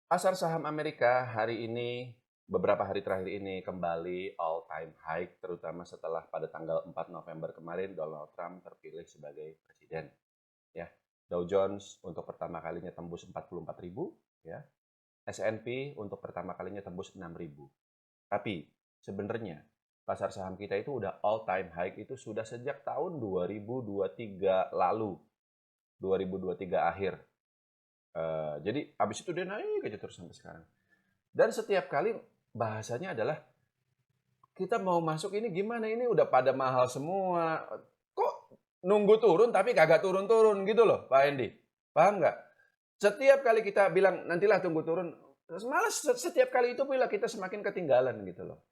Pasar saham Amerika hari ini, beberapa hari terakhir ini kembali all time high, terutama setelah pada tanggal 4 November kemarin Donald Trump terpilih sebagai presiden. Ya, Dow Jones untuk pertama kalinya tembus 44.000, ya. S&P untuk pertama kalinya tembus 6.000. Tapi sebenarnya pasar saham kita itu udah all time high itu sudah sejak tahun 2023 lalu, 2023 akhir. Jadi abis itu dia naik aja terus sampai sekarang. Dan setiap kali bahasanya adalah kita mau masuk ini gimana, ini udah pada mahal semua. Kok nunggu turun tapi kagak turun-turun gitu loh Pak Hendy. Paham nggak? Setiap kali kita bilang nantilah tunggu turun, terus malah setiap kali itu pula kita semakin ketinggalan gitu loh.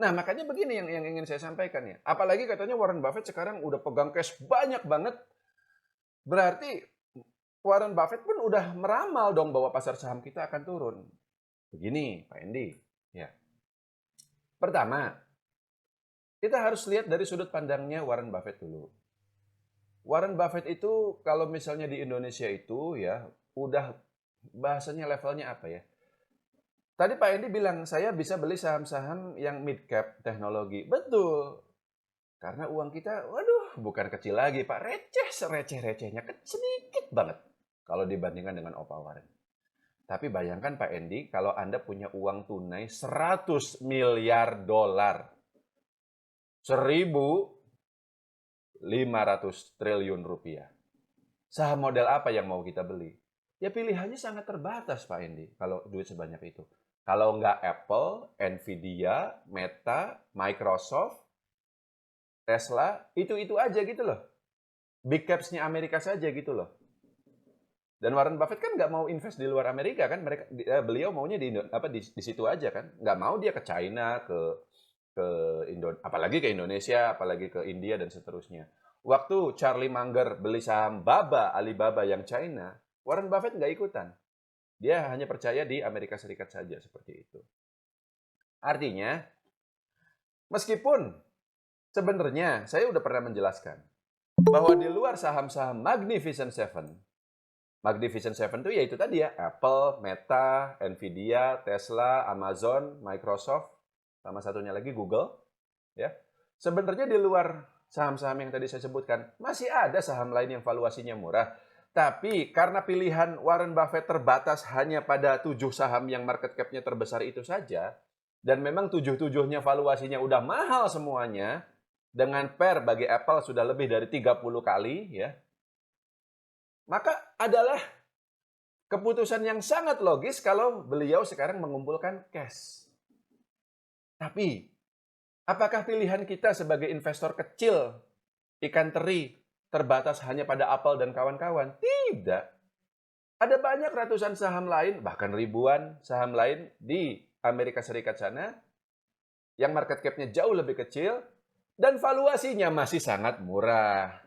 Nah makanya begini yang ingin saya sampaikan ya. Apalagi katanya Warren Buffett sekarang udah pegang cash banyak banget. Berarti Warren Buffett pun udah meramal dong bahwa pasar saham kita akan turun. Begini, Pak Endi. Ya. Pertama, kita harus lihat dari sudut pandangnya Warren Buffett dulu. Warren Buffett itu kalau misalnya di Indonesia itu ya, udah bahasanya levelnya apa ya? Tadi Pak Endi bilang, saya bisa beli saham-saham yang mid cap teknologi. Betul. Karena uang kita, waduh, bukan kecil lagi Pak. Receh, sereceh-recehnya. Sedikit banget. Kalau dibandingkan dengan Opa Warren. Tapi bayangkan Pak Endi, kalau Anda punya uang tunai 100 miliar dolar. 1.500 triliun rupiah. Saham model apa yang mau kita beli? Ya pilihannya sangat terbatas Pak Endi, kalau duit sebanyak itu. Kalau nggak Apple, Nvidia, Meta, Microsoft, Tesla, itu aja gitu loh. Big caps-nya Amerika saja gitu loh. Dan Warren Buffett kan nggak mau invest di luar Amerika kan, beliau maunya di situ aja kan, nggak mau dia ke China, ke apalagi ke Indonesia, apalagi ke India dan seterusnya. Waktu Charlie Munger beli saham Alibaba yang China, Warren Buffett nggak ikutan. Dia hanya percaya di Amerika Serikat saja seperti itu. Artinya, meskipun sebenarnya saya udah pernah menjelaskan bahwa di luar saham-saham Magnificent Seven itu ya itu tadi ya, Apple, Meta, Nvidia, Tesla, Amazon, Microsoft, sama satunya lagi Google, ya. Sebenarnya di luar saham-saham yang tadi saya sebutkan, masih ada saham lain yang valuasinya murah. Tapi karena pilihan Warren Buffett terbatas hanya pada 7 saham yang market cap-nya terbesar itu saja, dan memang 7-7-nya valuasinya udah mahal semuanya, dengan PER bagi Apple sudah lebih dari 30 kali, ya, maka adalah keputusan yang sangat logis kalau beliau sekarang mengumpulkan cash. Tapi, apakah pilihan kita sebagai investor kecil, ikan teri, terbatas hanya pada Apple dan kawan-kawan? Tidak. Ada banyak ratusan saham lain, bahkan ribuan saham lain di Amerika Serikat sana, yang market cap-nya jauh lebih kecil, dan valuasinya masih sangat murah.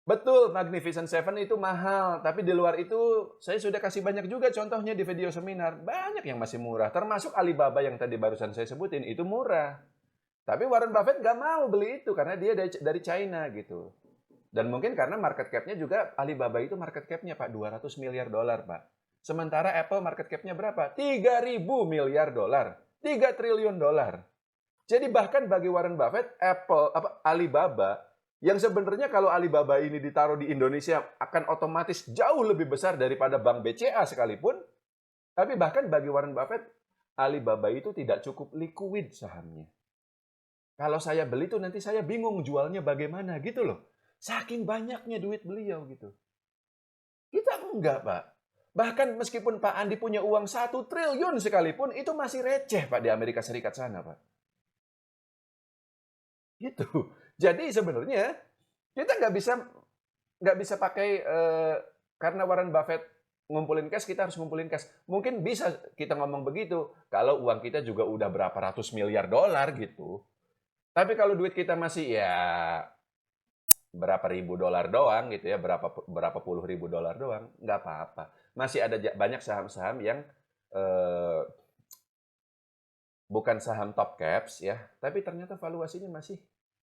Betul, Magnificent Seven itu mahal, tapi di luar itu saya sudah kasih banyak juga contohnya di video seminar. Banyak yang masih murah, termasuk Alibaba yang tadi barusan saya sebutin, itu murah. Tapi Warren Buffett nggak mau beli itu karena dia dari China gitu. Dan mungkin karena market cap-nya juga Alibaba itu market cap-nya Pak 200 miliar dolar Pak. Sementara Apple market cap-nya berapa? 3.000 miliar dolar. 3 triliun dolar. Jadi bahkan bagi Warren Buffett, Alibaba yang sebenarnya kalau Alibaba ini ditaruh di Indonesia akan otomatis jauh lebih besar daripada Bank BCA sekalipun, tapi bahkan bagi Warren Buffett, Alibaba itu tidak cukup liquid sahamnya. Kalau saya beli tuh nanti saya bingung jualnya bagaimana gitu loh. Saking banyaknya duit beliau gitu. Kita enggak, Pak. Bahkan meskipun Pak Andi punya uang 1 triliun sekalipun, itu masih receh, Pak, di Amerika Serikat sana, Pak. Gitu. Jadi sebenarnya kita nggak bisa pakai karena Warren Buffett ngumpulin cash, kita harus ngumpulin cash. Mungkin bisa kita ngomong begitu kalau uang kita juga udah berapa ratus miliar dolar gitu. Tapi kalau duit kita masih ya berapa ribu dolar doang gitu ya, berapa puluh ribu dolar doang, nggak apa-apa. Masih ada banyak saham-saham yang eh, bukan saham top caps ya, tapi ternyata valuasinya masih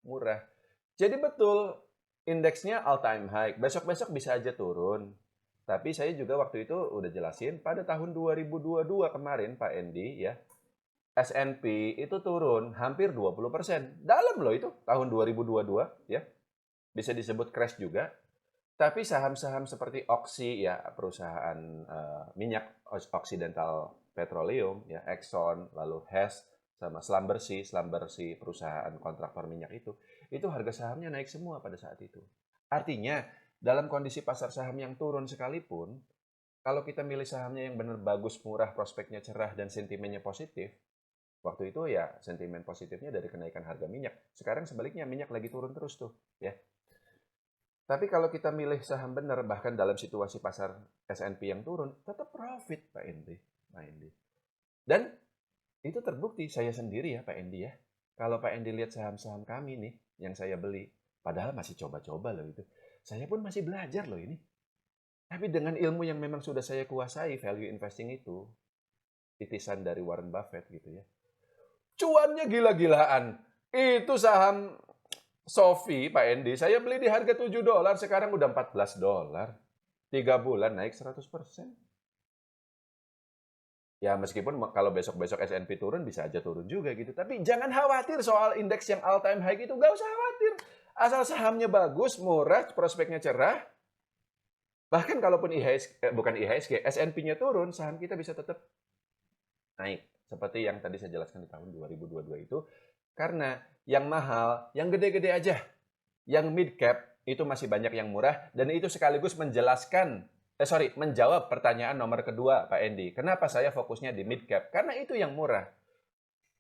murah. Jadi betul, indeksnya all time high. Besok-besok bisa aja turun. Tapi saya juga waktu itu udah jelasin pada tahun 2022 kemarin Pak Endi ya, S&P itu turun hampir 20%. Dalam loh itu tahun 2022 ya. Bisa disebut crash juga. Tapi saham-saham seperti Oxy ya, perusahaan minyak Occidental Petroleum ya, Exxon, lalu Hess sama Schlumberger perusahaan kontraktor minyak itu harga sahamnya naik semua pada saat itu. Artinya dalam kondisi pasar saham yang turun sekalipun, kalau kita milih sahamnya yang benar bagus, murah, prospeknya cerah dan sentimennya positif, waktu itu ya sentimen positifnya dari kenaikan harga minyak. Sekarang sebaliknya minyak lagi turun terus tuh, ya. Tapi kalau kita milih saham benar, bahkan dalam situasi pasar S&P yang turun, tetap profit Pak Endi. Dan itu terbukti saya sendiri ya Pak Endi ya. Kalau Pak Endi lihat saham-saham kami nih yang saya beli, padahal masih coba-coba loh itu. Saya pun masih belajar loh ini. Tapi dengan ilmu yang memang sudah saya kuasai, value investing itu, titisan dari Warren Buffett gitu ya. Cuannya gila-gilaan. Itu saham Sofi, Pak Endi, saya beli di harga $7, sekarang udah $14. 3 bulan naik 100%. Ya meskipun kalau besok-besok S&P turun, bisa aja turun juga gitu. Tapi jangan khawatir soal indeks yang all time high itu, nggak usah khawatir. Asal sahamnya bagus, murah, prospeknya cerah. Bahkan kalaupun S&P-nya turun, saham kita bisa tetap naik. Seperti yang tadi saya jelaskan di tahun 2022 itu. Karena yang mahal, yang gede-gede aja. Yang mid cap itu masih banyak yang murah. Dan itu sekaligus menjawab pertanyaan nomor kedua Pak Endi. Kenapa saya fokusnya di mid cap? Karena itu yang murah.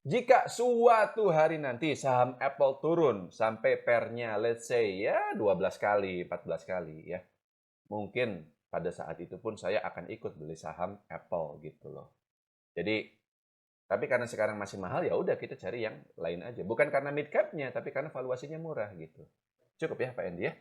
Jika suatu hari nanti saham Apple turun sampai pernya let's say ya 12 kali, 14 kali ya. Mungkin pada saat itu pun saya akan ikut beli saham Apple gitu loh. Jadi tapi karena sekarang masih mahal, ya udah kita cari yang lain aja. Bukan karena mid cap-nya, tapi karena valuasinya murah gitu. Cukup ya Pak Endi ya?